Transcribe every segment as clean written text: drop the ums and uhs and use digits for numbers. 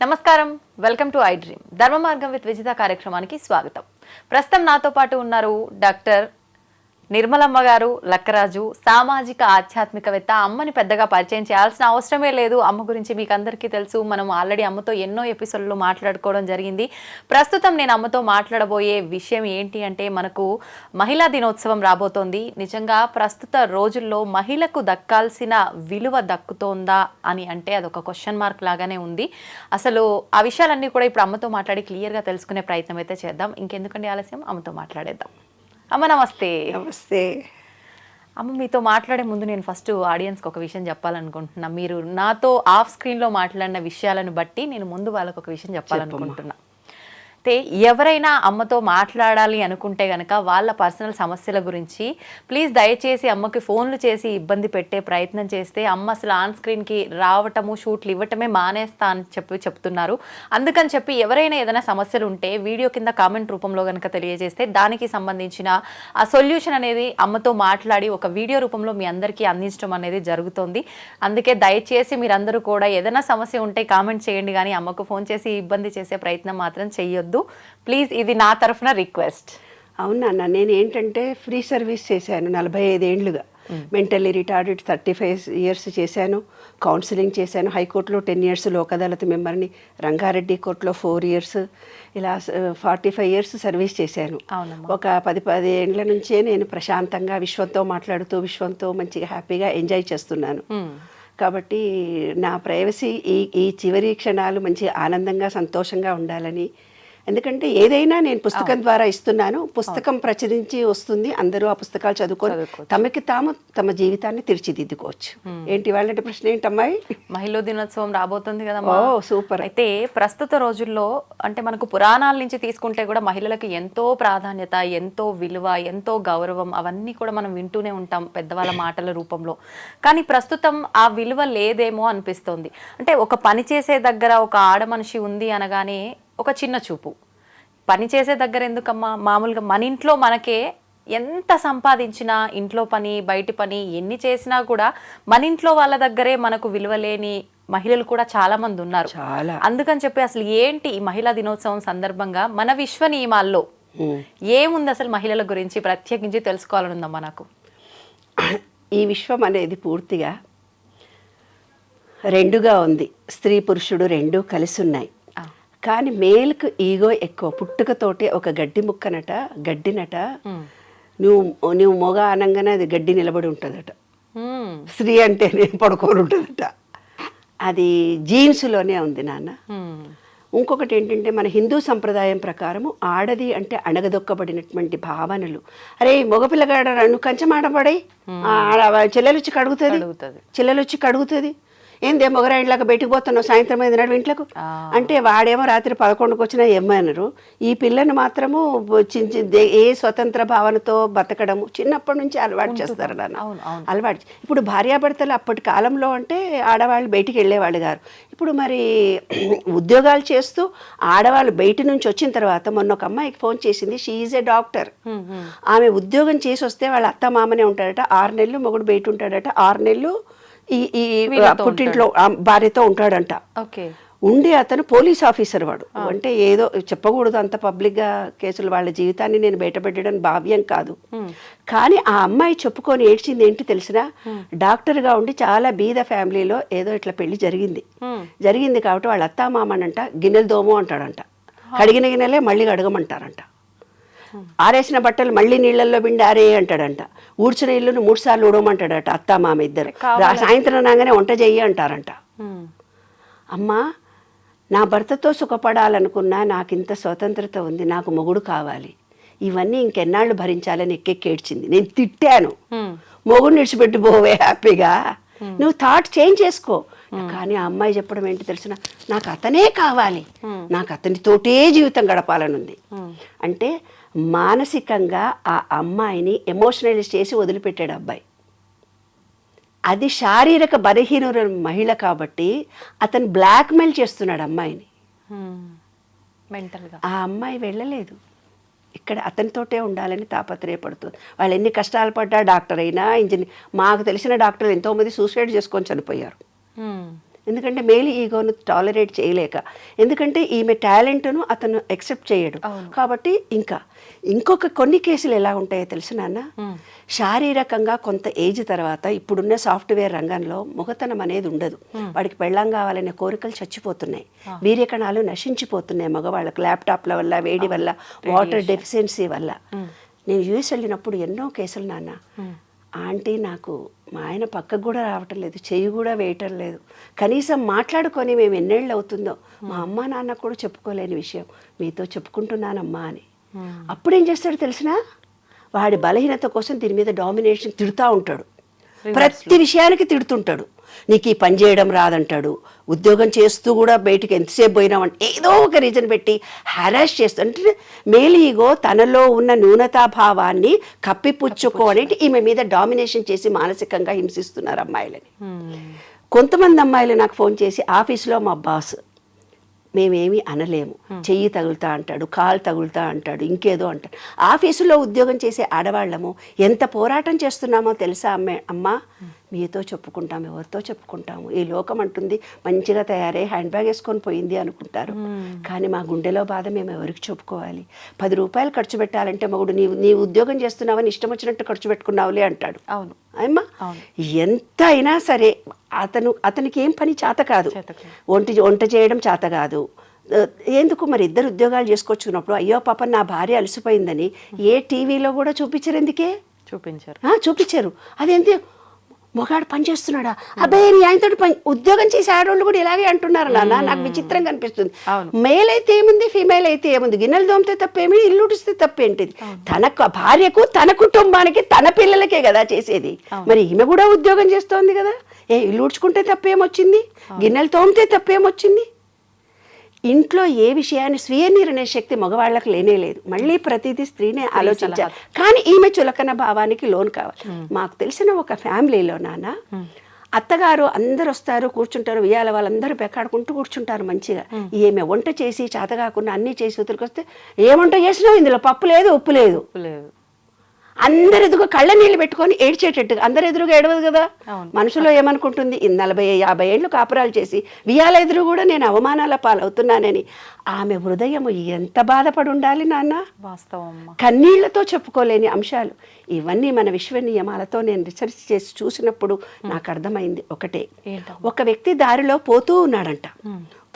నమస్కారం, welcome to I dream. ధర్మ మార్గం విత్ విజిత కార్యక్రమానికి స్వాగతం. ప్రస్తుతం నాతో పాటు ఉన్నారు డాక్టర్ నిర్మలమ్మ గారు లక్కరాజు, సామాజిక ఆధ్యాత్మికవేత్త. అమ్మని పెద్దగా పరిచయం చేయాల్సిన అవసరమే లేదు. అమ్మ గురించి మీకు అందరికీ తెలుసు. మనం ఆల్రెడీ అమ్మతో ఎన్నో ఎపిసోడ్లో మాట్లాడుకోవడం జరిగింది. ప్రస్తుతం నేను అమ్మతో మాట్లాడబోయే విషయం ఏంటి అంటే, మనకు మహిళా దినోత్సవం రాబోతోంది. నిజంగా ప్రస్తుత రోజుల్లో మహిళకు దక్కాల్సిన విలువ దక్కుతోందా అని అంటే అదొక క్వశ్చన్ మార్క్ లాగానే ఉంది. అసలు ఆ విషయాలన్నీ కూడా ఇప్పుడు అమ్మతో మాట్లాడి క్లియర్గా తెలుసుకునే ప్రయత్నం అయితే చేద్దాం. ఇంకెందుకండి ఆలస్యం, అమ్మతో మాట్లాడేద్దాం. అమ్మ నమస్తే. నమస్తే అమ్మ, మీతో మాట్లాడే ముందు నేను ఫస్ట్ ఆడియన్స్కి ఒక విషయం చెప్పాలనుకుంటున్నా. మీరు నాతో ఆఫ్ స్క్రీన్లో మాట్లాడిన విషయాలను బట్టి నేను ముందు వాళ్ళకు ఒక విషయం చెప్పాలనుకుంటున్నా. అయితే ఎవరైనా అమ్మతో మాట్లాడాలి అనుకుంటే కనుక వాళ్ళ పర్సనల్ సమస్యల గురించి ప్లీజ్ దయచేసి అమ్మకి ఫోన్లు చేసి ఇబ్బంది పెట్టే ప్రయత్నం చేస్తే అమ్మ అసలు ఆన్ స్క్రీన్కి రావటము, షూట్లు ఇవ్వటమే మానేస్తా అని చెప్తున్నారు. అందుకని చెప్పి ఎవరైనా ఏదైనా సమస్యలు ఉంటే వీడియో కింద కామెంట్ రూపంలో కనుక తెలియజేస్తే దానికి సంబంధించిన ఆ సొల్యూషన్ అనేది అమ్మతో మాట్లాడి ఒక వీడియో రూపంలో మీ అందరికీ అందించడం అనేది జరుగుతుంది. అందుకే దయచేసి మీరందరూ కూడా ఏదైనా సమస్య ఉంటే కామెంట్ చేయండి, కానీ అమ్మకు ఫోన్ చేసి ఇబ్బంది చేసే ప్రయత్నం మాత్రం చెయ్యొద్దు ప్లీజ్. ఇది నా తరఫున రిక్వెస్ట్. అవునన్న, నేను ఏంటంటే ఫ్రీ సర్వీస్ చేశాను 45 ఏళ్ళుగా. మెంటల్లీ రిటార్డెడ్ 35 ఇయర్స్ చేశాను. కౌన్సిలింగ్ చేశాను. హైకోర్టులో 10 ఇయర్స్ లోక్ అదాలత్ మెంబర్ని, రంగారెడ్డి కోర్టులో 4 ఇయర్స్, ఇలా 45 ఇయర్స్ సర్వీస్ చేశాను. ఒక 10 ఏళ్ళ నుంచే నేను ప్రశాంతంగా విశ్వంతో మాట్లాడుతూ విశ్వంతో మంచిగా హ్యాపీగా ఎంజాయ్ చేస్తున్నాను. కాబట్టి నా ప్రైవసీ ఈ చివరి క్షణాలు మంచి ఆనందంగా సంతోషంగా ఉండాలని, ఎందుకంటే ఏదైనా నేను పుస్తకం ద్వారా ఇస్తున్నాను. పుస్తకం ప్రచురించి వస్తుంది, అందరూ ఆ పుస్తకాలు చదువుకొని తమకి తాము తమ జీవితాన్ని తీర్చిదిద్దుకోవచ్చు. ఏంటి వాళ్ళ ప్రశ్న ఏంటమ్మాయి? మహిళా దినోత్సవం రాబోతుంది కదా. ఓ సూపర్. అయితే ప్రస్తుత రోజుల్లో అంటే మనకు పురాణాల నుంచి తీసుకుంటే కూడా మహిళలకు ఎంతో ప్రాధాన్యత, ఎంతో విలువ, ఎంతో గౌరవం అవన్నీ కూడా మనం వింటూనే ఉంటాం పెద్దవాళ్ళ మాటల రూపంలో. కానీ ప్రస్తుతం ఆ విలువ లేదేమో అనిపిస్తోంది. అంటే ఒక పని చేసే దగ్గర ఒక ఆడ మనిషి ఉంది అనగానే ఒక చిన్న చూపు. పని చేసే దగ్గర ఎందుకమ్మా, మామూలుగా మన ఇంట్లో మనకే ఎంత సంపాదించినా, ఇంట్లో పని బయటి పని ఎన్ని చేసినా కూడా మన ఇంట్లో వాళ్ళ దగ్గరే మనకు విలువలేని మహిళలు కూడా చాలా మంది ఉన్నారు. అందుకని చెప్పి అసలు ఏంటి ఈ మహిళా దినోత్సవం సందర్భంగా మన విశ్వ నియమాల్లో ఏముంది అసలు మహిళల గురించి ప్రత్యేకించి తెలుసుకోవాలనుందమ్మా నాకు. ఈ విశ్వం అనేది పూర్తిగా రెండుగా ఉంది. స్త్రీ పురుషుడు రెండూ కలిసి ఉన్నాయి. కానీ మేల్కు ఈగో ఎక్కువ. పుట్టుకతోటి ఒక గడ్డి ముక్కనట, గడ్డినట, నువ్వు మొగ అనగానే అది గడ్డి నిలబడి ఉంటుందట. స్త్రీ అంటేనే పడుకొని ఉంటుందట. అది జీన్స్లోనే ఉంది నాన్న. ఇంకొకటి ఏంటంటే మన హిందూ సంప్రదాయం ప్రకారము ఆడది అంటే అణగదొక్కబడినటువంటి భావనలు. అరే మగపిల్లగాడ నువ్వు కంచమాడబడి చెల్లెలు వచ్చి కడుగుతుంది, ఏందే మొగరాయిలాగా బయటకు పోతున్నావు సాయంత్రం 5 నడు ఇంట్లోకి అంటే, వాడేమో రాత్రి 11కు వచ్చినా ఏమన్నారు. ఈ పిల్లను మాత్రము ఏ స్వతంత్ర భావనతో బతకడము చిన్నప్పటి నుంచి అలవాటు చేస్తారు నాన్న. అలవాటు. ఇప్పుడు భార్యాభర్తలు అప్పటి కాలంలో అంటే ఆడవాళ్ళు బయటికి వెళ్ళేవాళ్ళు గారు. ఇప్పుడు మరి ఉద్యోగాలు చేస్తూ ఆడవాళ్ళు బయట నుంచి వచ్చిన తర్వాత మొన్న ఒక అమ్మాయికి ఫోన్ చేసింది. She is a doctor. ఆమె ఉద్యోగం చేసి వస్తే వాళ్ళ అత్త మామనే ఉంటాడట. 6 నెలలు మొగుడు బయట ఉంటాడట. 6 నెలలు ఈ పుట్టింట్లో భార్యతో ఉంటాడంట. ఉండి అతను పోలీస్ ఆఫీసర్. వాడు అంటే ఏదో చెప్పకూడదు అంత పబ్లిక్గా కేసులు, వాళ్ళ జీవితాన్ని నేను బయటపెట్టడం భావ్యం కాదు. కానీ ఆ అమ్మాయి చెప్పుకొని ఏడ్చింది ఏంటి తెలిసినా, డాక్టర్గా ఉండి చాలా బీద ఫ్యామిలీలో ఏదో ఇట్లా పెళ్లి జరిగింది కాబట్టి వాళ్ళ అత్తా మామనంట గిన్నెలు దోము అంటాడంట. కడిగిన గిన్నెలే మళ్ళీ కడగమంటారంట. ఆరేసిన బట్టలు మళ్ళీ నీళ్ళల్లో పిండి ఆరే అంటాడంట. ఊడ్చిన ఇల్లును 3 సార్లు ఊడమంటాడట అత్తా మామ ఇద్దరు. సాయంత్రం రాగానే వంట చెయ్యి అంటారంట. అమ్మా, నా భర్తతో సుఖపడాలనుకున్నా, నాకింత స్వతంత్రత ఉంది, నాకు మొగుడు కావాలి, ఇవన్నీ ఇంకెన్నాళ్ళు భరించాలని ఎక్కెక్కేడ్చింది. నేను తిట్టాను, మొగుడు నిడిచిపెట్టి పోవే హ్యాపీగా, నువ్వు థాట్ చేంజ్ చేసుకో. కానీ ఆ అమ్మాయి చెప్పడం ఏంటి తెలిసిన, నాకు అతనే కావాలి, నాకు అతనితోటే జీవితం గడపాలని ఉంది. అంటే మానసికంగా ఆ అమ్మాయిని ఎమోషనలైజ్ చేసి వదిలిపెట్టాడు అబ్బాయి. అది శారీరక బలహీన మహిళ కాబట్టి అతను బ్లాక్మెయిల్ చేస్తున్నాడు అమ్మాయిని. మెంటల్గా ఆ అమ్మాయి వెళ్ళలేదు, ఇక్కడ అతనితోటే ఉండాలని తాపత్రయపడుతుంది. వాళ్ళు ఎన్ని కష్టాలు పడ్డా, డాక్టర్ అయినా ఇంజనీర్, మాకు తెలిసిన డాక్టర్లు ఎంతోమంది సూసైడ్ చేసుకొని చనిపోయారు. ఎందుకంటే మేల్ ఈగోను టాలరేట్ చేయలేక, ఎందుకంటే ఈమె టాలెంట్ను అతను యాక్సెప్ట్ చేయడు కాబట్టి. ఇంకొక కొన్ని కేసులు ఎలా ఉంటాయో తెలుసు నాన్న, శారీరకంగా కొంత ఏజ్ తర్వాత ఇప్పుడున్న సాఫ్ట్వేర్ రంగంలో మొగతనం అనేది ఉండదు, వాడికి పెళ్ళాం కావాలనే కోరికలు చచ్చిపోతున్నాయి, వీర్యకణాలు నశించిపోతున్నాయి మగవాళ్ళకు, ల్యాప్టాప్ల వల్ల, వేడి వల్ల, వాటర్ డెఫిషియన్సీ వల్ల. నేను యూఎస్ వెళ్ళినప్పుడు ఎన్నో కేసులు నాన్న, ఆంటీ నాకు మా ఆయన పక్కకు కూడా రావటం లేదు, చెయ్యి కూడా వేయటం లేదు, కనీసం మాట్లాడుకొని మేము ఎన్నేళ్ళు అవుతుందో మా అమ్మ నాన్న కూడా చెప్పుకోలేని విషయం మీతో చెప్పుకుంటున్నానమ్మా అని. అప్పుడు ఏం చేస్తాడు తెలిసినా, వాడి బలహీనత కోసం దీని మీద డామినేషన్ తిడుతూ ఉంటాడు, ప్రతి విషయానికి తిడుతుంటాడు. నీకు ఈ పని చేయడం రాదంటాడు, ఉద్యోగం చేస్తూ కూడా బయటికి ఎంతసేపు పోయినామంటే ఏదో ఒక రీజన్ పెట్టి హరాస్ చేస్తూ, అంటే మేల్ ఈగో తనలో ఉన్న న్యూనతాభావాన్ని కప్పిపుచ్చుకోనేటి ఈమె మీద డామినేషన్ చేసి మానసికంగా హింసిస్తున్నారు అమ్మాయిలని. కొంతమంది అమ్మాయిలు నాకు ఫోన్ చేసి, ఆఫీస్లో మా బాస్ మేమేమీ అనలేము, చెయ్యి తగులుతా అంటాడు, కాలు తగులుతా అంటాడు, ఇంకేదో అంటాడు. ఆఫీసులో ఉద్యోగం చేసే ఆడవాళ్ళము ఎంత పోరాటం చేస్తున్నామో తెలుసా అమ్మా, మీతో చెప్పుకుంటాం, ఎవరితో చెప్పుకుంటాము, ఈ లోకం అంటుంది మంచిగా తయారై హ్యాండ్ బ్యాగ్ వేసుకొని పోయింది అనుకుంటారు, కానీ మా గుండెలో బాధ మేము ఎవరికి చెప్పుకోవాలి. 10 రూపాయలు ఖర్చు పెట్టాలంటే మగుడు నీవు ఉద్యోగం చేస్తున్నావని ఇష్టం వచ్చినట్టు ఖర్చు పెట్టుకున్నావులే అంటాడు. అవును అమ్మా, ఎంత అయినా సరే అతనికి ఏం పని చేత కాదు, వంట చేయడం చేత కాదు, ఎందుకు మరి ఇద్దరు ఉద్యోగాలు చేసుకొచ్చుకున్నప్పుడు అయ్యో పాప నా భార్య అలసిపోయిందని ఏ టీవీలో కూడా చూపించరు, ఎందుకే చూపించారు. అదేంటి మొగాడు పని చేస్తున్నాడా, అబ్బాయి నీ ఆయనతో పని, ఉద్యోగం చేసే ఆడవాళ్ళు కూడా ఇలాగే అంటున్నారు నాన్న, నాకు విచిత్రంగా అనిపిస్తుంది. మేల్ అయితే ఏముంది, ఫీమేల్ అయితే ఏముంది, గిన్నెలు దోమితే తప్పేమి, ఇల్లు ఉడిస్తే తప్పేంటిది, తన భార్యకు, తన కుటుంబానికి, తన పిల్లలకే కదా చేసేది. మరి ఈమె కూడా ఉద్యోగం చేస్తోంది కదా, ఇల్లు ఉడ్చుకుంటే తప్పేమొచ్చింది, గిన్నెలు తోమితే తప్పేమొచ్చింది. ఇంట్లో ఏ విషయాన్ని స్వీయ నిర్ణయ శక్తి మగవాళ్ళకి లేనే లేదు, మళ్ళీ ప్రతిదీ స్త్రీనే ఆలోచించాలి. కానీ ఈమె చులకన భావానికి లోన్ కావాలి. మాకు తెలిసిన ఒక ఫ్యామిలీలో నాన్న, అత్తగారు అందరు వస్తారు, కూర్చుంటారు, ఉయ్యాల వాళ్ళందరూ పెక్కాడుకుంటూ కూర్చుంటారు మంచిగా. ఈమె వంట చేసి చేతగాకుండా అన్నీ చేసి ఉతిరికొస్తే, ఏ వంట చేసినావు, ఇందులో పప్పు లేదు, ఉప్పు లేదు, అందరు ఎదుగు కళ్ళ నీళ్ళు పెట్టుకొని ఏడ్చేటట్టుగా, అందరు ఎదురుగా ఏడవదు కదా, మనసులో ఏమనుకుంటుంది, 40-50 ఏళ్ళు కాపురాలు చేసి వియాల ఎదురు కూడా నేను అవమానాల పాలవుతున్నానని. ఆమె హృదయం ఎంత బాధపడి ఉండాలి నాన్న, వాస్తవం. కన్నీళ్లతో చెప్పుకోలేని అంశాలు ఇవన్నీ. మన విశ్వ నియమాలతో నేను రీసెర్చ్ చేసి చూసినప్పుడు నాకు అర్థమైంది ఒకటే, ఒక వ్యక్తి దారిలో పోతూ ఉన్నాడంట,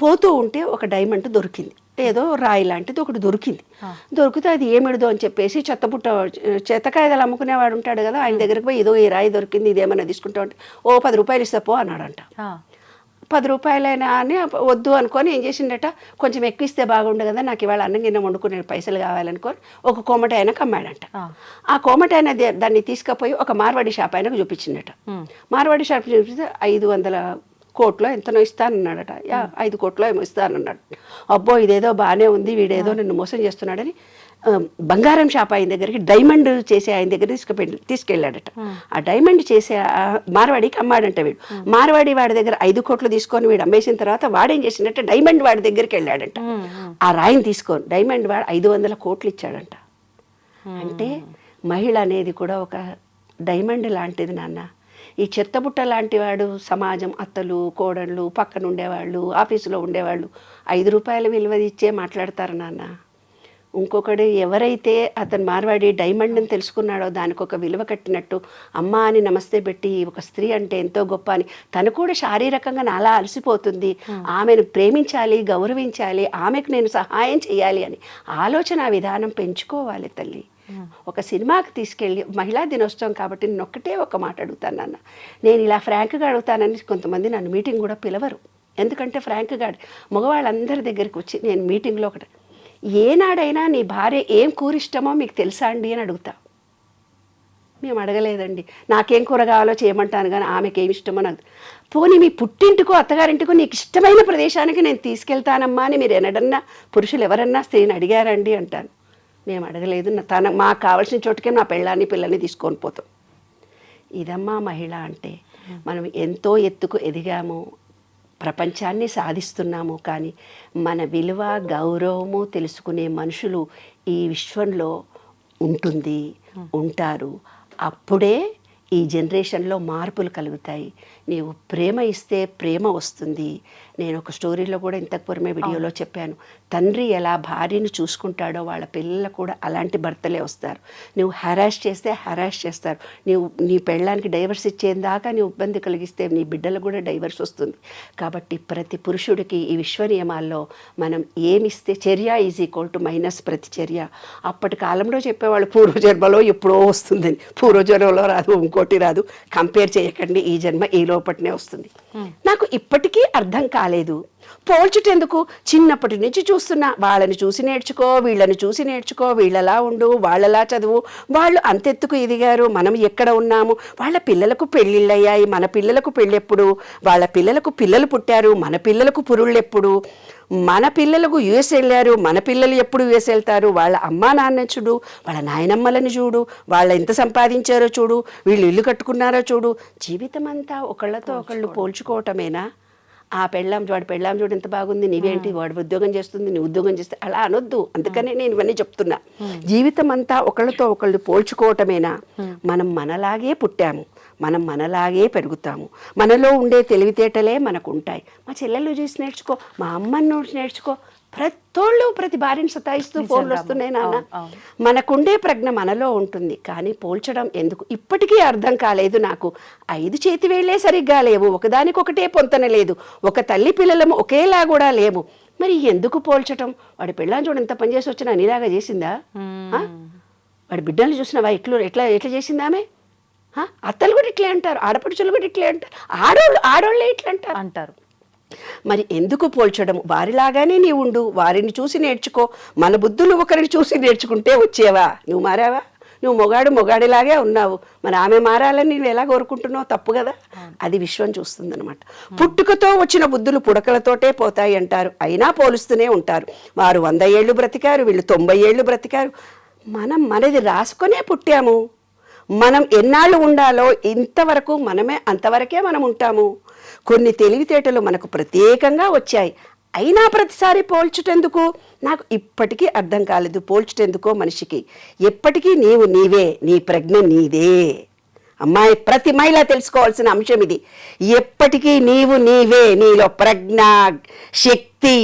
పోతూ ఉంటే ఒక డైమండ్ దొరికింది, ఏదో రాయి లాంటిది ఒకటి దొరికింది. దొరికితే అది ఏమిడదో అని చెప్పేసి చెత్తకాయలు అమ్ముకునేవాడు ఉంటాడు కదా, ఆయన దగ్గరికి పోయి ఏదో ఈ రాయి దొరికింది, ఇదేమన్నా తీసుకుంటా ఉంటే, 10 రూపాయలు ఇస్తా పో అన్నాడంట. 10 రూపాయలైనా అని వద్దు అనుకొని ఏం చేసిండట, కొంచెం ఎక్కువ ఇస్తే బాగుండు కదా, నాకు ఇవాళ అన్నం గిన్నె వండుకునే పైసలు కావాలనుకొని ఒక కోమటి ఆయనకు అమ్మాడంట. ఆ కోమటి ఆయన దాన్ని తీసుకుపోయి ఒక మార్వాడి షాప్ ఆయనకు చూపించిండట. మార్వాడి షాప్ చూపిస్తే 500 కోట్లో ఎంతనో ఇస్తానన్నాడట, 5 కోట్లో ఏమో ఇస్తానన్నాడు. అబ్బో ఇదేదో బాగానే ఉంది, వీడేదో నన్ను మోసం చేస్తున్నాడని బంగారం షాప్ ఆయన దగ్గరికి, డైమండ్ చేసే ఆయన దగ్గర తీసుకెళ్ళాడట. ఆ డైమండ్ చేసే మార్వాడికి అమ్మాడంట వీడు. మార్వాడి వాడి దగ్గర 5 కోట్లు తీసుకొని వీడు అమ్మేసిన తర్వాత వాడేం చేసిందంటే డైమండ్ వాడి దగ్గరికి వెళ్ళాడంట. ఆ రాయిని తీసుకొని డైమండ్ వాడు 500 కోట్లు ఇచ్చాడంట. అంటే మహిళ అనేది కూడా ఒక డైమండ్ లాంటిది నాన్న. ఈ చెత్తబుట్ట లాంటి వాడు సమాజం, అత్తలు, కోడళ్ళు, పక్కన ఉండేవాళ్ళు, ఆఫీసులో ఉండేవాళ్ళు 5 రూపాయల విలువ ఇచ్చే మాట్లాడతారు నాన్న. ఇంకొకడు ఎవరైతే అతను మార్వాడి డైమండ్ని తెలుసుకున్నాడో దానికి ఒక విలువ కట్టినట్టు, అమ్మ అని నమస్తే పెట్టి ఒక స్త్రీ అంటే ఎంతో గొప్ప అని, తను కూడా శారీరకంగా నాలా అలసిపోతుంది, ఆమెను ప్రేమించాలి, గౌరవించాలి, ఆమెకు నేను సహాయం చేయాలి అని ఆలోచన విధానం పెంచుకోవాలి తల్లి. ఒక సినిమాకి తీసుకెళ్ళి, మహిళా దినోత్సవం కాబట్టి నేను ఒక్కటే ఒక మాట అడుగుతాను నాన్న, నేను ఇలా ఫ్రాంక్గా అడుగుతానని కొంతమంది నన్ను మీటింగ్ కూడా పిలవరు, ఎందుకంటే ఫ్రాంక్గా మగవాళ్ళందరి దగ్గరికి వచ్చి నేను మీటింగ్లో ఒకటి, ఏనాడైనా నీ భార్య ఏం కూర ఇష్టమో మీకు తెలుసా అండి అని అడుగుతా. మేము అడగలేదండి, నాకేం కూర కావాలో చేయమంటాను కానీ ఆమెకి ఏమి ఇష్టమో నాకు. పోనీ మీ పుట్టింటికో అత్తగారింటికో నీకు ఇష్టమైన ప్రదేశానికి నేను తీసుకెళ్తానమ్మా అని మీరు ఎన్నడన్నా పురుషులు ఎవరన్నా స్త్రీని అడిగారండి అంటాను. మేము అడగలేదు, మాకు కావాల్సిన చోటుకే నా పెళ్ళాన్ని పిల్లల్ని తీసుకొని పోతాం. ఇదమ్మా మహిళ అంటే. మనం ఎంతో ఎత్తుకు ఎదిగాము, ప్రపంచాన్ని సాధిస్తున్నాము, కానీ మన విలువ గౌరవము తెలుసుకునే మనుషులు ఈ విశ్వంలో ఉంటారు. అప్పుడే ఈ జనరేషన్లో మార్పులు కలుగుతాయి. నీవు ప్రేమ ఇస్తే ప్రేమ వస్తుంది. నేను ఒక స్టోరీలో కూడా ఇంతకు పూర్వమే వీడియోలో చెప్పాను. తండ్రి ఎలా భార్యను చూసుకుంటాడో వాళ్ళ పిల్లలు కూడా అలాంటి భర్తలే వస్తారు. నువ్వు హెరాస్ చేస్తే హెరాస్ చేస్తారు. నీ పెళ్ళానికి డైవర్స్ ఇచ్చేదాకా నీవు ఇబ్బంది కలిగిస్తే నీ బిడ్డలకు కూడా డైవర్స్ వస్తుంది. కాబట్టి ప్రతి పురుషుడికి ఈ విశ్వ నియమాల్లో మనం ఏమిస్తే చర్య ఈజ్ ఈక్వల్ టు మైనస్ ప్రతిచర్య. అప్పటి కాలంలో చెప్పేవాళ్ళు పూర్వజన్మలో ఎప్పుడో వస్తుందని. పూర్వజన్మలో రాదు, ఇంకోటి రాదు, కంపేర్ చేయకండి, ఈ జన్మ ఈ లోపటినే వస్తుంది. నాకు ఇప్పటికీ అర్థం కాలేదు. పోల్చుటెందుకు? చిన్నప్పటి నుంచి చూస్తున్నా. వాళ్ళని చూసి నేర్చుకో, వీళ్ళని చూసి నేర్చుకో, వీళ్ళలా ఉండు, వాళ్ళలా చదువు, వాళ్ళు అంతెత్తుకు ఎదిగారు, మనం ఎక్కడ ఉన్నాము, వాళ్ళ పిల్లలకు పెళ్ళిళ్ళు అయ్యాయి, మన పిల్లలకు పెళ్ళెప్పుడు, వాళ్ళ పిల్లలకు పిల్లలు పుట్టారు, మన పిల్లలకు పురుళ్ళు ఎప్పుడు, మన పిల్లలకు యుఎస్ వెళ్ళారు, మన పిల్లలు ఎప్పుడు యుఎస్ వెళ్తారు, వాళ్ళ అమ్మా నాన్న చూడు, వాళ్ళ నాయనమ్మలని చూడు, వాళ్ళ ఎంత సంపాదించారో చూడు, వీళ్ళు ఇల్లు కట్టుకున్నారో చూడు. జీవితం అంతా ఒకళ్ళతో ఒకళ్ళు పోల్చుకోవటమేనా? ఆ వాడి పెళ్ళాం చూడు ఎంత బాగుంది, నీవేంటి, వాడు ఉద్యోగం చేస్తుంది, నీ ఉద్యోగం చేస్తే, అలా అనొద్దు. అందుకనే నేను ఇవన్నీ చెప్తున్నా. జీవితం అంతా ఒకళ్ళతో ఒకళ్ళు పోల్చుకోవటమేనా? మనం మనలాగే పుట్టాము, మనం మనలాగే పెరుగుతాము, మనలో ఉండే తెలివితేటలే మనకు ఉంటాయి. మా చెల్లెళ్ళు చూసి నేర్చుకో, మా అమ్మని చూసి నేర్చుకో. ప్రతి భార్యను సతాయిస్తూ ఫోన్లు వస్తున్నాయి నాన్న. మనకుండే ప్రజ్ఞ మనలో ఉంటుంది, కానీ పోల్చడం ఎందుకు ఇప్పటికీ అర్థం కాలేదు నాకు. 5 చేతి వేళ్లే సరిగ్గా లేవు, ఒకదానికొకటే పొంతన లేదు, ఒక తల్లి పిల్లలము ఒకేలా కూడా లేము. మరి ఎందుకు పోల్చటం? వాడి పెళ్ళాన్ని చూడ ఎంత పని చేసి వచ్చినా నీలాగా చేసిందా? వాడి బిడ్డలు చూసినావా ఎట్లా చేసిందా ఆమె? అత్తలు కూడా ఇట్లే అంటారు, ఆడపడుచులు కూడా ఇట్లే అంటారు, ఆడోళ్ళే ఇట్లా అంటారు. మరి ఎందుకు పోల్చడం? వారిలాగానే నీవు ఉండు, వారిని చూసి నేర్చుకో. మన బుద్ధులు ఒకరిని చూసి నేర్చుకుంటే వచ్చేవా? నువ్వు మారావా? నువ్వు మొగాడిలాగే ఉన్నావు, మరి ఆమె మారాలని నువ్వు ఎలా కోరుకుంటున్నావు? తప్పు కదా. అది విశ్వం చూస్తుందన్నమాట. పుట్టుకతో వచ్చిన బుద్ధులు పుడకలతోటే పోతాయి అంటారు, అయినా పోలుస్తూనే ఉంటారు. వారు 100 ఏళ్ళు బ్రతికారు, వీళ్ళు 90 ఏళ్ళు బ్రతికారు. మనం మనది రాసుకొనే పుట్టాము. మనం ఎన్నాళ్ళు ఉండాలో ఇంతవరకు మనమే, అంతవరకే మనం ఉంటాము. కొన్ని తెలివితేటలు మనకు ప్రత్యేకంగా వచ్చాయి, అయినా ప్రతిసారి పోల్చుటెందుకు? నాకు ఇప్పటికీ అర్థం కాలేదు. పోల్చుటెందుకో మనిషికి? ఎప్పటికీ నీవే, నీ ప్రజ్ఞ నీదే. అమ్మాయి, ప్రతి మహిళ తెలుసుకోవాల్సిన అంశం ఇది. ఎప్పటికీ నీవే, నీలో ప్రజ్ఞ, శక్తి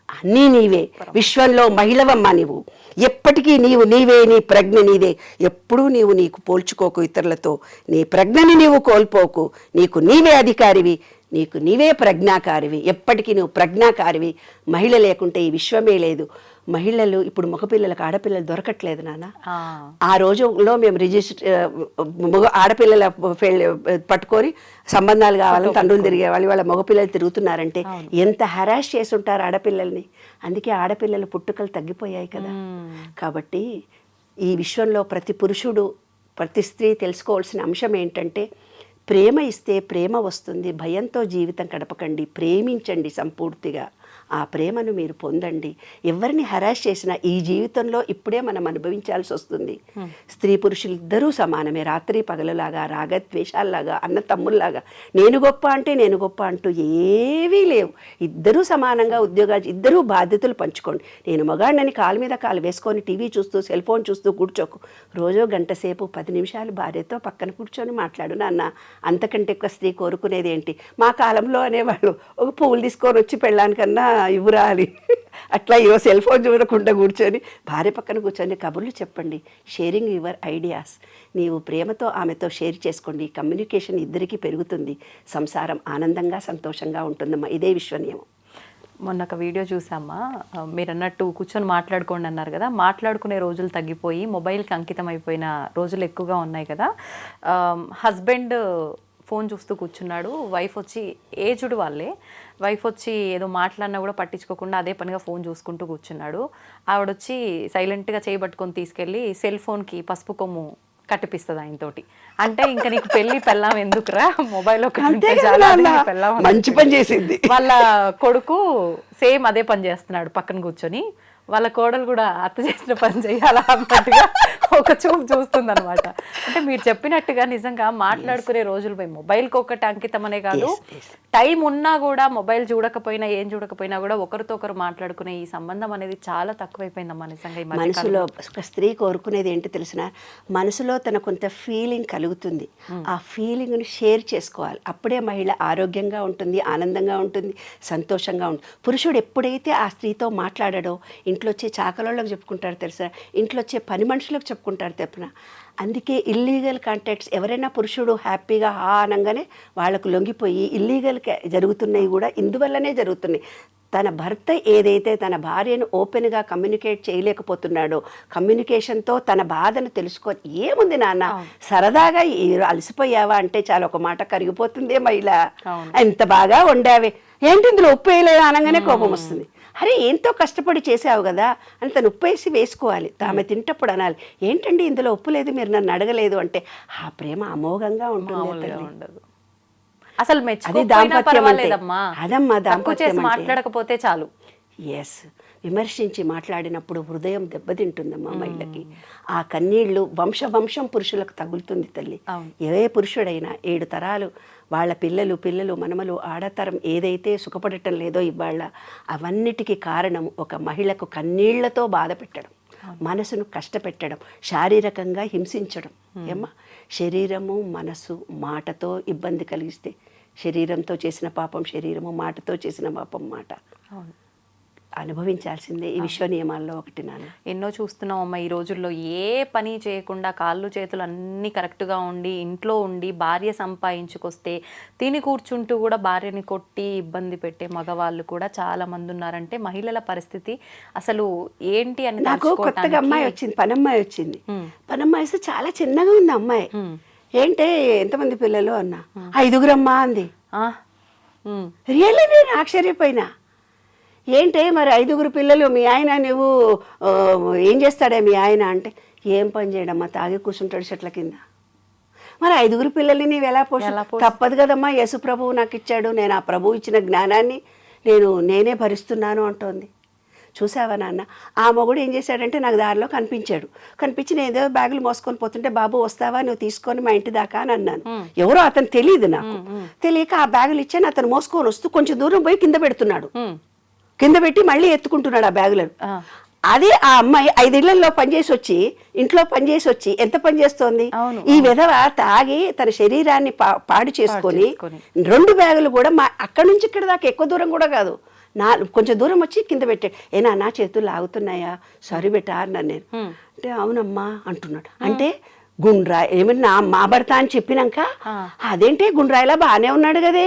అన్నీ నీవే. విశ్వంలో మహిళవమ్మ నీవు. ఎప్పటికీ నీవే, నీ ప్రజ్ఞ నీదే. ఎప్పుడూ నీకు పోల్చుకోకు ఇతరులతో. నీ ప్రజ్ఞని నీవు కోల్పోకు. నీకు నీవే అధికారివి, నీకు నీవే ప్రజ్ఞాకారివి. ఎప్పటికీ నువ్వు ప్రజ్ఞాకారివి. మహిళ లేకుంటే ఈ విశ్వమే లేదు. మహిళలు ఇప్పుడు మగపిల్లలకు ఆడపిల్లలు దొరకట్లేదు నాన్న. ఆ రోజుల్లో మేము ఆడపిల్లల పట్టుకొని సంబంధాలు కావాలని తండ్రులు తిరిగేవాళ్ళు. వాళ్ళ మగపిల్లలు తిరుగుతున్నారంటే ఎంత హెరాస్ చేసి ఉంటారు ఆడపిల్లల్ని. అందుకే ఆడపిల్లల పుట్టుకలు తగ్గిపోయాయి కదా. కాబట్టి ఈ విశ్వంలో ప్రతి పురుషుడు, ప్రతి స్త్రీ తెలుసుకోవాల్సిన అంశం ఏంటంటే, ప్రేమ ఇస్తే ప్రేమ వస్తుంది. భయంతో జీవితం గడపకండి, ప్రేమించండి సంపూర్తిగా. ఆ ప్రేమను మీరు పొందండి. ఎవరిని హెరాస్ చేసినా ఈ జీవితంలో ఇప్పుడే మనం అనుభవించాల్సి వస్తుంది. స్త్రీ పురుషులు ఇద్దరూ సమానమే, రాత్రి పగలులాగా, రాగద్వేషాల్లాగా, అన్న తమ్ముల్లాగా, నేను గొప్ప అంటే నేను గొప్ప అంటూ ఏవీ లేవు. ఇద్దరూ సమానంగా ఉద్యోగాలు, ఇద్దరూ బాధ్యతలు పంచుకోండి. నేను మగాడినని కాలు మీద కాలు వేసుకొని టీవీ చూస్తూ, సెల్ ఫోన్ చూస్తూ కూర్చోకు. రోజు గంట సేపు 10 నిమిషాలు భార్యతో పక్కన కూర్చొని మాట్లాడు నాన్న. అంతకంటే ఎక్కువ స్త్రీ కోరుకునేది ఏంటి? మా కాలంలో అనేవాళ్ళు, ఒక పువ్వులు తీసుకొని వచ్చి పెళ్ళానికన్నా ఇవ్వరా అని. అట్లా సెల్ ఫోన్ చూడకుండా కూర్చొని భార్య పక్కన కూర్చొని కబుర్లు చెప్పండి. Sharing your ideas. నీవు ప్రేమతో ఆమెతో షేర్ చేసుకోండి. కమ్యూనికేషన్ ఇద్దరికీ పెరుగుతుంది. సంసారం ఆనందంగా, సంతోషంగా ఉంటుందమ్మా. ఇదే విశ్వనియమం. మొన్న ఒక వీడియో చూసామ్మా, మీరు అన్నట్టు కూర్చొని మాట్లాడుకోండి అన్నారు కదా. మాట్లాడుకునే రోజులు తగ్గిపోయి మొబైల్కి అంకితం అయిపోయిన రోజులు ఎక్కువగా ఉన్నాయి కదా. హస్బెండ్ ఫోన్ చూస్తూ కూర్చున్నాడు, వైఫ్ వచ్చి, ఏజ్డ్ వాళ్ళే, వైఫ్ వచ్చి ఏదో మాట్లాడినా కూడా పట్టించుకోకుండా అదే పనిగా ఫోన్ చూసుకుంటూ కూర్చున్నాడు. ఆవిడొచ్చి సైలెంట్గా చేయబట్టుకొని తీసుకెళ్ళి సెల్ ఫోన్కి పసుపు కొమ్ము కట్టిపిస్తుంది ఆయనతోటి. అంటే ఇంకా నీకు పెళ్ళాం ఎందుకురా, మొబైల్ మంచి పని చేసింది. వాళ్ళ కొడుకు సేమ్ అదే పని చేస్తున్నాడు పక్కన కూర్చొని. వాళ్ళ కోడలు కూడా అత్త చేసిన పని చేయాలా అన్నట్టుగా ఒక చూపు చూస్తుంది అనమాట. అంటే మీరు చెప్పినట్టుగా నిజంగా మాట్లాడుకునే రోజులు పోయి మొబైల్కి ఒకటి అంకితం అనే కాదు, టైం ఉన్నా కూడా మొబైల్ చూడకపోయినా ఏం చూడకపోయినా కూడా ఒకరితో ఒకరు మాట్లాడుకునే ఈ సంబంధం అనేది చాలా తక్కువైపోయిందమ్మా నిజంగా. ఈ మనసులో ఒక స్త్రీ కోరుకునేది ఏంటో తెలిసిన, మనసులో తన కొంత ఫీలింగ్ కలుగుతుంది, ఆ ఫీలింగ్ను షేర్ చేసుకోవాలి. అప్పుడే మహిళ ఆరోగ్యంగా ఉంటుంది, ఆనందంగా ఉంటుంది, సంతోషంగా ఉంటుంది. పురుషుడు ఎప్పుడైతే ఆ స్త్రీతో మాట్లాడాడో ఇంట్లో వచ్చే చాకలోళ్ళకి చెప్పుకుంటారు తెలుసా, ఇంట్లో వచ్చే పని మనుషులకు చెప్పుకుంటారు తెప్పున. అందుకే ఇల్లీగల్ కాంటాక్ట్స్ ఎవరైనా పురుషుడు హ్యాపీగా అనగానే వాళ్ళకు లొంగిపోయి ఇల్లీగల్ జరుగుతున్నాయి కూడా ఇందువల్లనే జరుగుతున్నాయి. తన భర్త ఏదైతే తన భార్యను ఓపెన్గా కమ్యూనికేట్ చేయలేకపోతున్నాడో, కమ్యూనికేషన్తో తన బాధను తెలుసుకో, ఏముంది నాన్న సరదాగా అలసిపోయావా అంటే చాలా ఒక మాట కరిగిపోతుంది మహిళ, ఎంత బాగా వండావే, ఏంటి ఇందులో ఉప్పు వేయలేదు అనగానే కోపం వస్తుంది. అరే ఎంతో కష్టపడి చేసావు కదా అని తను ఉప్పు వేసి వేసుకోవాలి. ఆమె తింటప్పుడు అనాలి, ఏంటండి ఇందులో ఉప్పు లేదు, మీరు నన్ను అడగలేదు అంటే ఆ ప్రేమ అమోఘంగా ఉంటుంది. అసలు అది దాంపత్యం అంటే అదమ్మా దాంపత్యం మాట్లాడకపోతే చాలు. ఎస్, విమర్శించి మాట్లాడినప్పుడు హృదయం దెబ్బతింటుందమ్మా మహిళకి. ఆ కన్నీళ్లు వంశం పురుషులకు తగులుతుంది తల్లి. ఏ పురుషుడైనా 7 తరాలు వాళ్ళ పిల్లలు మనమలు ఆడతరం ఏదైతే సుఖపడటం లేదో ఇవాళ, అవన్నిటికీ కారణం ఒక మహిళకు కన్నీళ్లతో బాధ పెట్టడం, మనసును కష్టపెట్టడం, శారీరకంగా హింసించడం. ఏమ్మా, శరీరము మనసు మాటతో ఇబ్బంది కలిగిస్తే శరీరంతో చేసిన పాపం శరీరము, మాటతో చేసిన పాపం మాట అనుభవించాల్సిందే. ఈ విశ్వ నియమాల్లో ఒకటి నాన్న. ఎన్నో చూస్తున్నాం అమ్మ ఈ రోజుల్లో, ఏ పని చేయకుండా కాళ్ళు చేతులు అన్నీ కరెక్ట్గా ఉండి ఇంట్లో ఉండి భార్య సంపాదించుకొస్తే తిని కూర్చుంటూ కూడా భార్యని కొట్టి ఇబ్బంది పెట్టే మగవాళ్ళు కూడా చాలా మంది ఉన్నారంటే మహిళల పరిస్థితి అసలు ఏంటి అని. నాకు కొత్తగా అమ్మాయి వచ్చింది, పనమ్మాయి వచ్చింది. పనమ్మాయి వస్తే చాలా చిన్నగా ఉంది అమ్మాయి. ఏంటే ఎంతమంది పిల్లలు అన్నా, 5 అమ్మా అంది. రియల్లీ నేను ఆశ్చర్యపోయినా. ఏంటే మరి 5 పిల్లలు, మీ ఆయన నువ్వు ఏం చేస్తాడే మీ ఆయన అంటే, ఏం పని చేయడమ్మా, తాగి కూర్చుంటాడు చెట్ల కింద. మరి 5 పిల్లల్ని నీవు ఎలా తప్పదు కదమ్మా, యేసు ప్రభువు నాకు ఇచ్చాడు, నేను ఆ ప్రభువు ఇచ్చిన జ్ఞానాన్ని నేనే భరిస్తున్నాను అంటోంది. చూసావా నాన్న, ఆ మొగుడు ఏం చేశాడంటే నాకు దారిలో కనిపించి నేను ఏదో బ్యాగులు మోసుకొని పోతుంటే, బాబు వస్తావా నువ్వు తీసుకొని మా ఇంటి దాకా అని అన్నాను. ఎవరో అతను తెలియదు, నాకు తెలియక ఆ బ్యాగులు ఇచ్చాను. అతను మోసుకొని వస్తూ కొంచెం దూరం పోయి కింద పెడుతున్నాడు, కింద పెట్టి మళ్ళీ ఎత్తుకుంటున్నాడు ఆ బ్యాగులను. అదే ఆ అమ్మాయి 5 ఇళ్లలో ఇంట్లో పనిచేసి వచ్చి ఎంత పని చేస్తోంది. ఈ విధవ తాగి తన శరీరాన్ని పాడు చేసుకొని 2 బ్యాగులు కూడా అక్కడి నుంచి ఇక్కడ దాకా ఎక్కువ దూరం కూడా కాదు, కొంచెం దూరం వచ్చి కింద పెట్టాడు. నా చేతులు లాగుతున్నాయా, సారీ బెటా అన్నాను నేను. అంటే అవునమ్మా అంటున్నాడు. అంటే గుండ్రాయి ఏమన్నా మా భర్త అని చెప్పినాక, అదేంటే గుండ్రాయిలా బాగానే ఉన్నాడు కదే,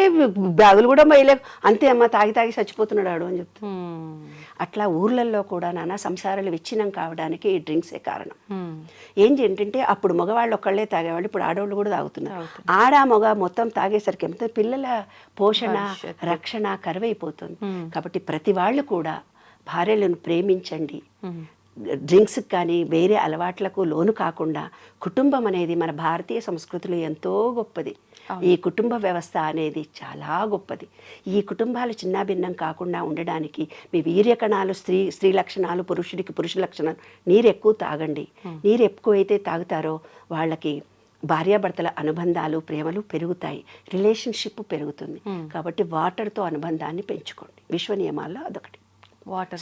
బ్యాగులు కూడా మైలే, అంతే అమ్మ తాగి చచ్చిపోతున్నాడు ఆడు అని చెప్తా. అట్లా ఊర్లలో కూడా నాన్న సంసారాలు విచ్ఛిన్నం కావడానికి ఈ డ్రింక్సే కారణం. ఏంటంటే అప్పుడు మగవాళ్ళు ఒక్కళ్ళే తాగేవాళ్ళు, ఇప్పుడు ఆడవాళ్ళు కూడా తాగుతున్నారు. మగ మొత్తం తాగేసరికి ఏమిటో పిల్లల పోషణ రక్షణ కరువైపోతుంది. కాబట్టి ప్రతి వాళ్ళు కూడా భార్యలను ప్రేమించండి. డ్రింక్స్కి కానీ వేరే అలవాట్లకు లోను కాకుండా కుటుంబం అనేది మన భారతీయ సంస్కృతిలో ఎంతో గొప్పది. ఈ కుటుంబ వ్యవస్థ అనేది చాలా గొప్పది. ఈ కుటుంబాలు చిన్నాభిన్నం కాకుండా ఉండడానికి మీ వీర్యకణాలు స్త్రీ లక్షణాలు, పురుషుడికి పురుష లక్షణాలు. నీరు ఎక్కువ తాగండి. నీరు ఎక్కువైతే తాగుతారో వాళ్ళకి భార్యాభర్తల అనుబంధాలు ప్రేమలు పెరుగుతాయి, రిలేషన్షిప్ పెరుగుతుంది. కాబట్టి వాటర్తో అనుబంధాన్ని పెంచుకోండి. విశ్వ నియమాల్లో అదొకటి.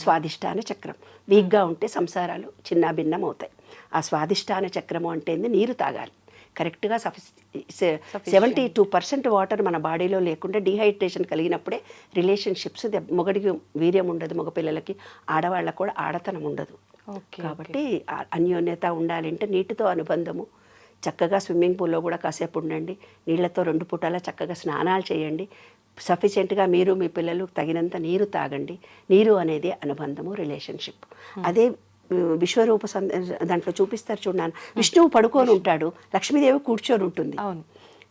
స్వాదిష్టాన చక్రం వీక్గా ఉంటే సంసారాలు చిన్నాభిన్నం అవుతాయి. ఆ స్వాదిష్టాన చక్రము అంటే నీరు తాగాలి కరెక్ట్గా. 72% వాటర్ మన బాడీలో లేకుండా డీహైడ్రేషన్ కలిగినప్పుడే రిలేషన్షిప్స్, మొగడికి వీర్యం ఉండదు, మగపిల్లలకి, ఆడవాళ్ళకు కూడా ఆడతనం ఉండదు. కాబట్టి అన్యోన్యత ఉండాలంటే నీటితో అనుబంధము. చక్కగా స్విమ్మింగ్ పూల్లో కూడా కాసేపు ఉండండి, నీళ్లతో 2 పూటలా చక్కగా స్నానాలు చేయండి. సఫిషియెంట్గా మీరు మీ పిల్లలు తగినంత నీరు తాగండి. నీరు అనేది అనుబంధము, రిలేషన్షిప్. అదే విశ్వరూప దాంట్లో చూపిస్తారు చూడన్నాను. విష్ణువు పడుకొని ఉంటాడు, లక్ష్మీదేవి కూర్చొని ఉంటుంది.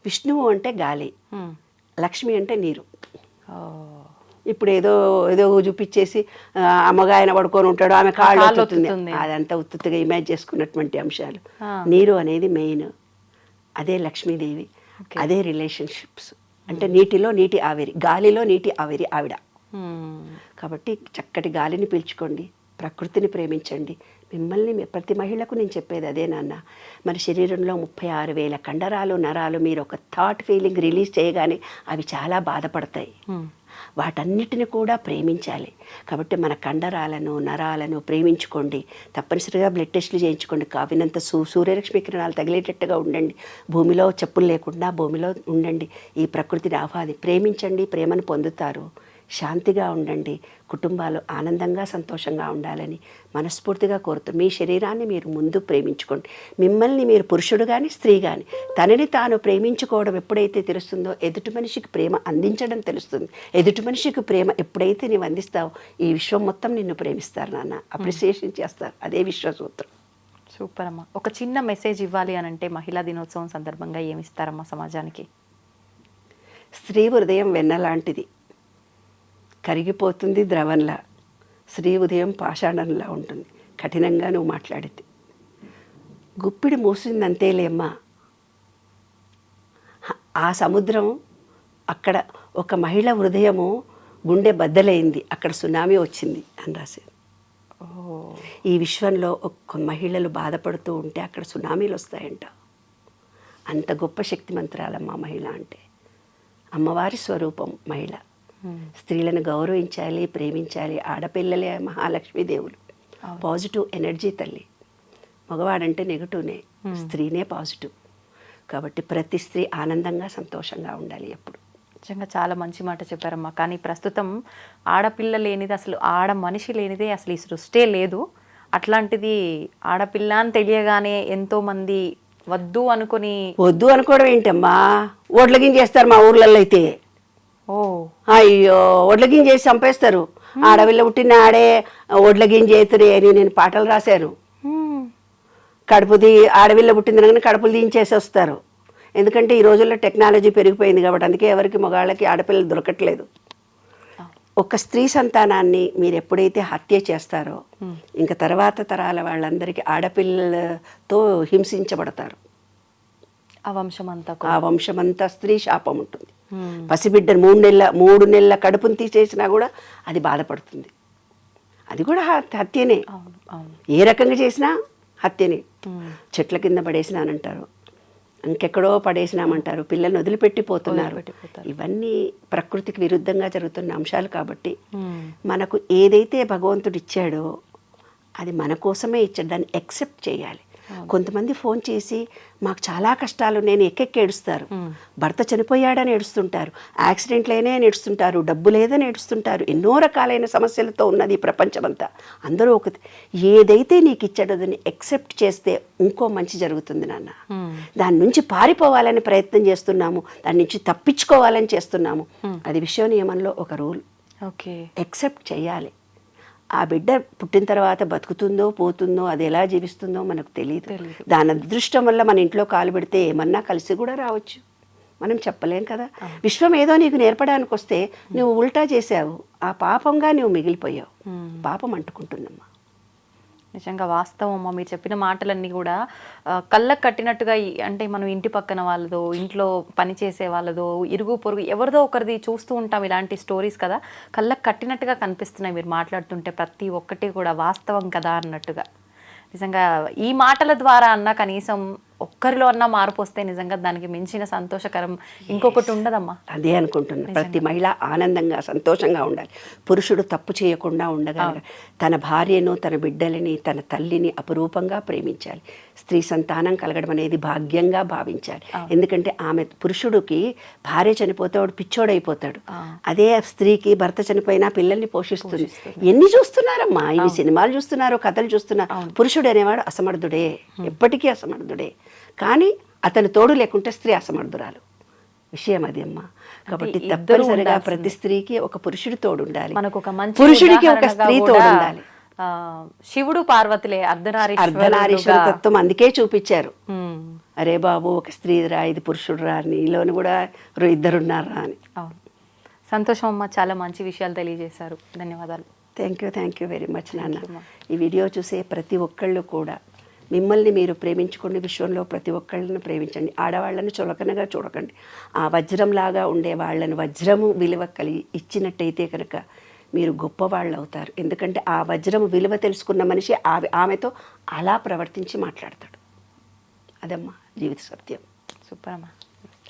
విష్ణువు అంటే గాలి, లక్ష్మి అంటే నీరు. ఇప్పుడు ఏదో చూపించేసి అమ్మగా ఆయన పడుకొని ఉంటాడు, ఆమె కాళ్ళు అవుతుంది, అదంతా ఉత్తుగా ఇమేజ్ చేసుకున్నటువంటి అంశాలు. నీరు అనేది మెయిన్, అదే లక్ష్మీదేవి, అదే రిలేషన్షిప్స్. అంటే నీటిలో నీటి ఆవిరి, గాలిలో నీటి ఆవిరి ఆవిడ. కాబట్టి చక్కటి గాలిని పీల్చుకోండి, ప్రకృతిని ప్రేమించండి. మిమ్మల్ని ప్రతి మహిళకు నేను చెప్పేది అదే నాన్న. మన శరీరంలో 36,000 కండరాలు నరాలు. మీరు ఒక థాట్ ఫీలింగ్ రిలీజ్ చేయగానే అవి చాలా బాధపడతాయి. వాటన్నిటిని కూడా ప్రేమించాలి. కాబట్టి మన కండరాలను నరాలను ప్రేమించుకోండి. తప్పనిసరిగా బ్లడ్ టెస్టులు చేయించుకోండి. కావినంత సూర్యరశ్మి కిరణాలు తగిలేటట్టుగా ఉండండి. భూమిలో చెప్పులు లేకుండా భూమిలో ఉండండి. ఈ ప్రకృతిని ప్రేమించండి. ప్రేమను పొందుతారు. శాంతిగా ఉండండి. కుటుంబాలు ఆనందంగా సంతోషంగా ఉండాలని మనస్ఫూర్తిగా కోరుతూ మీ శరీరాన్ని మీరు ముందు ప్రేమించుకోండి. మిమ్మల్ని మీరు పురుషుడు కానీ స్త్రీ కానీ తనని తాను ప్రేమించుకోవడం ఎప్పుడైతే తెలుస్తుందో ఎదుటి మనిషికి ప్రేమ అందించడం తెలుస్తుంది. ఎదుటి మనిషికి ప్రేమ ఎప్పుడైతే నీవు అందిస్తావో ఈ విశ్వం మొత్తం నిన్ను ప్రేమిస్తారు నాన్న. అప్రిసియేషన్ చేస్తారు. అదే విశ్వసూత్రం. సూపర్ అమ్మా. ఒక చిన్న మెసేజ్ ఇవ్వాలి అని అంటే మహిళా దినోత్సవం సందర్భంగా ఏమి ఇస్తారమ్మా సమాజానికి? స్త్రీ హృదయం వెన్నలాంటిది, కరిగిపోతుంది ద్రవంలా. స్త్రీ ఉదయం పాషాణంలా ఉంటుంది. కఠినంగా నువ్వు మాట్లాడితే గుప్పిడి మూసిందంతేలేమ్మా. ఆ సముద్రం అక్కడ ఒక మహిళ హృదయము గుండె బద్దలైంది, అక్కడ సునామీ వచ్చింది అని రాశారు. ఈ విశ్వంలో ఒక్క మహిళలు బాధపడుతూ ఉంటే అక్కడ సునామీలు వస్తాయంట. అంత గొప్ప శక్తిమంతురాలమ్మా మహిళ అంటే. అమ్మవారి స్వరూపం మహిళ. స్త్రీలను గౌరవించాలి, ప్రేమించాలి. ఆడపిల్లలే మహాలక్ష్మీ దేవులు. పాజిటివ్ ఎనర్జీ తల్లి. మగవాడంటే నెగటివ్నే, స్త్రీనే పాజిటివ్. కాబట్టి ప్రతి స్త్రీ ఆనందంగా సంతోషంగా ఉండాలి ఎప్పుడు. నిజంగా చాలా మంచి మాట చెప్పారమ్మా. కానీ ప్రస్తుతం ఆడపిల్ల లేనిది, అసలు ఆడ మనిషి లేనిదే అసలు ఈ సృష్టే లేదు. అట్లాంటిది ఆడపిల్ల అని తెలియగానే ఎంతోమంది వద్దు అనుకోవడం ఏంటమ్మా? ఓట్లగిం చేస్తారు మా ఊర్లలో అయితే. అయ్యో, ఒడ్లగిం చేసి చంపేస్తారు. ఆడవిల్ల పుట్టిన ఆడే ఒడ్లగిం చేతురే అని నేను పాటలు రాశాను. ఆడవిల్ల పుట్టిందని కడుపులు దించేసి వస్తారు. ఎందుకంటే ఈ రోజుల్లో టెక్నాలజీ పెరిగిపోయింది కాబట్టి. అందుకే ఎవరికి మగాళ్ళకి ఆడపిల్లలు దొరకట్లేదు. ఒక స్త్రీ సంతానాన్ని మీరు ఎప్పుడైతే హత్య చేస్తారో ఇంకా తర్వాత తరాల వాళ్ళందరికీ ఆడపిల్లలతో హింసించబడతారు. ఆ వంశమంతా స్త్రీ శాపం ఉంటుంది. పసిబిడ్డను 3 నెలల కడుపును తీసేసినా కూడా అది బాధపడుతుంది. అది కూడా హత్యనే. ఏ రకంగా చేసినా హత్యనే. చెట్ల కింద పడేసినానంటారు, ఇంకెక్కడో పడేసినామంటారు, పిల్లల్ని వదిలిపెట్టిపోతున్నారు. ఇవన్నీ ప్రకృతికి విరుద్ధంగా జరుగుతున్న అంశాలు. కాబట్టి మనకు ఏదైతే భగవంతుడు ఇచ్చాడో అది మన కోసమే ఇచ్చాడు. దాన్ని యాక్సెప్ట్ చేయాలి. కొంతమంది ఫోన్ చేసి మాకు చాలా కష్టాలు, నేను ఏడుస్తారు. భర్త చనిపోయాడని ఏడుస్తుంటారు, యాక్సిడెంట్లైనా ఏడుస్తుంటారు, డబ్బు లేదని ఏడుస్తుంటారు. ఎన్నో రకాలైన సమస్యలతో ఉన్నది ఈ ప్రపంచమంతా. అందరూ ఏదైతే నీకు ఇచ్చాడో దాన్ని యాక్సెప్ట్ చేస్తే ఇంకో మంచి జరుగుతుంది నాన్న. దాని నుంచి పారిపోవాలని ప్రయత్నం చేస్తున్నాము, దాని నుంచి తప్పించుకోవాలని చేస్తున్నాము. అది విశ్వ నియమంలో ఒక రూల్. యాక్సెప్ట్ చేయాలి. ఆ బిడ్డ పుట్టిన తర్వాత బతుకుతుందో పోతుందో, అది ఎలా జీవిస్తుందో మనకు తెలియదు. దాని అదృష్టం వల్ల మన ఇంట్లో కాలు పెడితే ఏమన్నా కలిసి కూడా రావచ్చు, మనం చెప్పలేం కదా. విశ్వం ఏదో నీకు నేర్పడానికి వస్తే నువ్వు ఉల్టా చేసావు, ఆ పాపంగా నువ్వు మిగిలిపోయావు. పాపం అంటుకుంటుందమ్మా. నిజంగా వాస్తవం అమ్మ. మీరు చెప్పిన మాటలన్నీ కూడా కళ్ళకు కట్టినట్టుగా. అంటే మనం ఇంటి పక్కన వాళ్ళదో, ఇంట్లో పని చేసే వాళ్ళదో, ఇరుగు పొరుగు ఎవరిదో ఒకరిది చూస్తూ ఉంటాం ఇలాంటి స్టోరీస్ కదా. కళ్ళకు కట్టినట్టుగా కనిపిస్తున్నాయి మీరు మాట్లాడుతుంటే. ప్రతి ఒక్కటి కూడా వాస్తవం కదా అన్నట్టుగా. నిజంగా ఈ మాటల ద్వారా అన్న కనీసం ఒక్కరిలో అన్నా మార్పు వస్తే నిజంగా దానికి మించిన సంతోషకరం ఇంకొకటి ఉండదమ్మా. అదే అనుకుంటున్నా. ప్రతి మహిళ ఆనందంగా సంతోషంగా ఉండాలి. పురుషుడు తప్పు చేయకుండా ఉండగలగాలి. తన భార్యను, తన బిడ్డలని, తన తల్లిని అపురూపంగా ప్రేమించాలి. స్త్రీ సంతానం కలగడం అనేది భాగ్యంగా భావించాలి. ఎందుకంటే పురుషుడికి భార్య చనిపోతే వాడు పిచ్చోడైపోతాడు. అదే స్త్రీకి భర్త చనిపోయినా పిల్లల్ని పోషిస్తుంది. ఎన్ని చూస్తున్నారమ్మా, ఇవి సినిమాలు చూస్తున్నారు, కథలు చూస్తున్నారు. పురుషుడు అనేవాడు అసమర్థుడే, ఎప్పటికీ అసమర్థుడే. కానీ అతని తోడు లేకుంటే స్త్రీ అసమర్థురాలు. విషయం అది అమ్మా. కాబట్టి తప్పనిసరిగా ప్రతి స్త్రీకి ఒక పురుషుడి తోడు ఉండాలి, పురుషుడికి ఒక స్త్రీ తోడు ఉండాలి. శివుడు పార్వతులే అర్ధనారీశ్వర తత్వం అందుకే చూపించారు. అరే బాబు, ఒక స్త్రీ రా, ఇది పురుషుడు రా, నీలోని కూడా ఇద్దరున్నారా అని. సంతోషం అమ్మా. చాలా మంచి విషయాలు తెలియజేశారు. ధన్యవాదాలు. థ్యాంక్ యూ వెరీ మచ్ నాన్న. ఈ వీడియో చూసే ప్రతి ఒక్కళ్ళు కూడా మిమ్మల్ని మీరు ప్రేమించుకోండి. విశ్వంలో ప్రతి ఒక్కళ్ళని ప్రేమించండి. ఆడవాళ్ళని చులకనగా చూడకండి. ఆ వజ్రంలాగా ఉండే వాళ్ళని వజ్రము విలువ కలిగి ఇచ్చినట్టయితే కనుక మీరు గొప్పవాళ్ళు అవుతారు. ఎందుకంటే ఆ వజ్రం విలువ తెలుసుకున్న మనిషి ఆమెతో అలా ప్రవర్తించి మాట్లాడతాడు. అదమ్మా జీవిత సత్యం. సూపర్ అమ్మా.